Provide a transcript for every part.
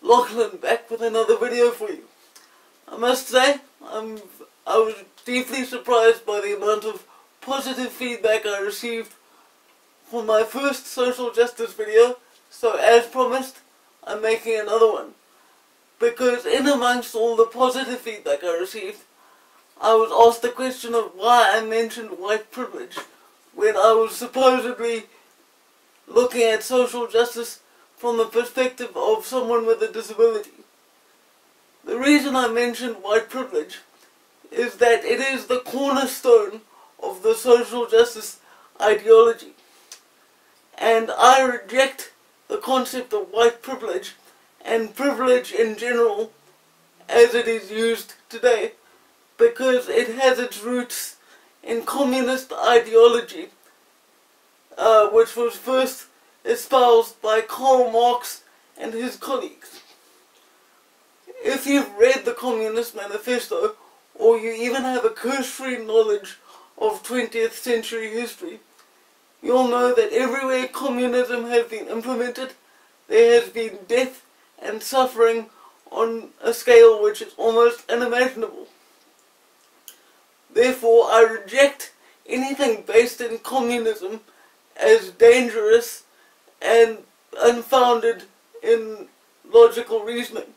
Lachlan back with another video for you. I must say, I was deeply surprised by the amount of positive feedback I received for my first social justice video, so as promised, I'm making another one. Because in amongst all the positive feedback I received, I was asked the question of why I mentioned white privilege when I was supposedly looking at social justice from the perspective of someone with a disability. The reason I mentioned white privilege is that it is the cornerstone of the social justice ideology. And I reject the concept of white privilege and privilege in general as it is used today, because it has its roots in communist ideology, which was first espoused by Karl Marx and his colleagues. If you've read the Communist Manifesto, or you even have a cursory knowledge of 20th century history, you'll know that everywhere communism has been implemented, there has been death and suffering on a scale which is almost unimaginable. Therefore, I reject anything based in communism as dangerous and unfounded in logical reasoning.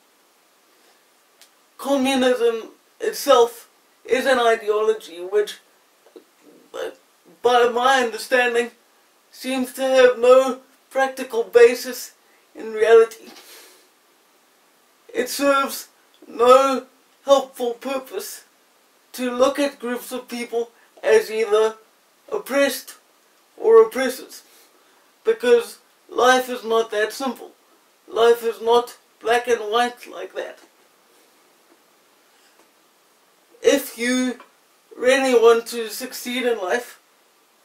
Communism itself is an ideology which, by my understanding, seems to have no practical basis in reality. It serves no helpful purpose to look at groups of people as either oppressed or oppressors, because life is not that simple. Life is not black and white like that. If you really want to succeed in life,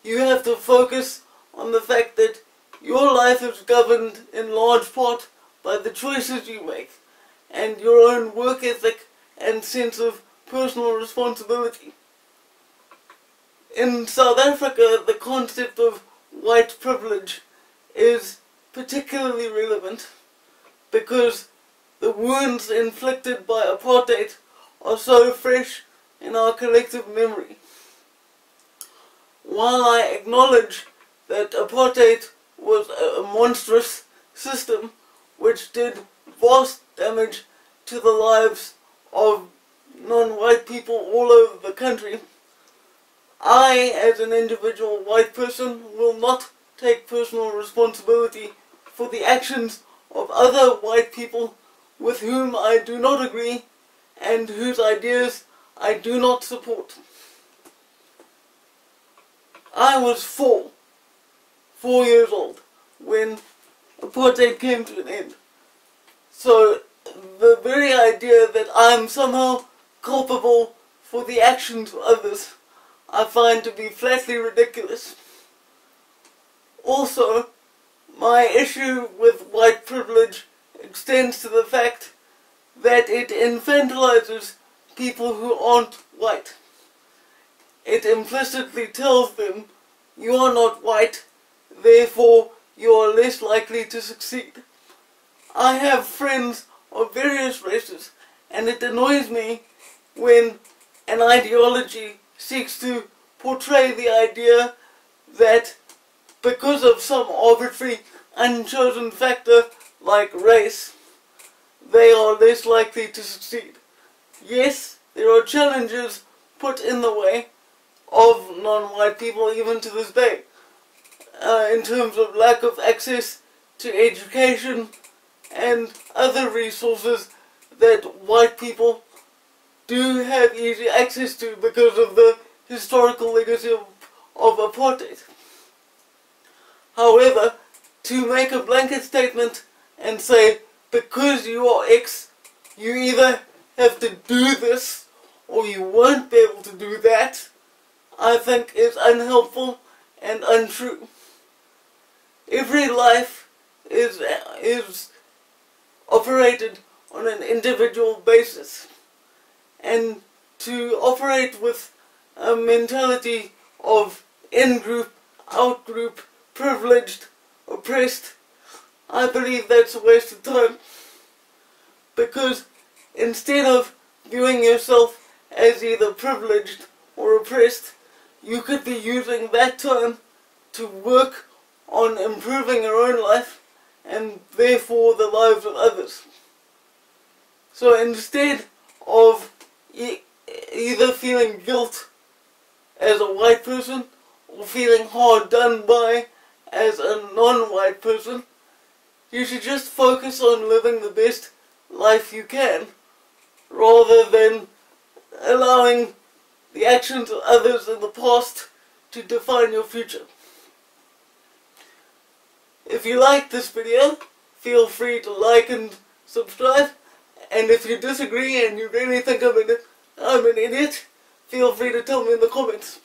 you have to focus on the fact that your life is governed in large part by the choices you make and your own work ethic and sense of personal responsibility. In South Africa, the concept of white privilege is particularly relevant because the wounds inflicted by apartheid are so fresh in our collective memory. While I acknowledge that apartheid was a monstrous system which did vast damage to the lives of non-white people all over the country, I, as an individual white person, will not take personal responsibility for the actions of other white people with whom I do not agree and whose ideas I do not support. I was four years old when apartheid came to an end. So the very idea that I'm somehow culpable for the actions of others, I find to be flatly ridiculous. Also, my issue with white privilege extends to the fact that it infantilizes people who aren't white. It implicitly tells them, you are not white, therefore you are less likely to succeed. I have friends of various races, and it annoys me when an ideology seeks to portray the idea that because of some arbitrary, unchosen factor like race, they are less likely to succeed. Yes, there are challenges put in the way of non-white people even to this day, in terms of lack of access to education and other resources that white people do have easy access to because of the historical legacy of apartheid. However, to make a blanket statement and say, because you are X, you either have to do this or you won't be able to do that, I think is unhelpful and untrue. Every life is operated on an individual basis, and to operate with a mentality of in-group, out-group, privileged, oppressed, I believe that's a waste of time. because instead of viewing yourself as either privileged or oppressed, you could be using that time to work on improving your own life and therefore the lives of others. So instead of either feeling guilt as a white person or feeling hard done by as a non-white person, you should just focus on living the best life you can, rather than allowing the actions of others in the past to define your future. If you liked this video, feel free to like and subscribe, and if you disagree and you really think I'm an idiot, feel free to tell me in the comments.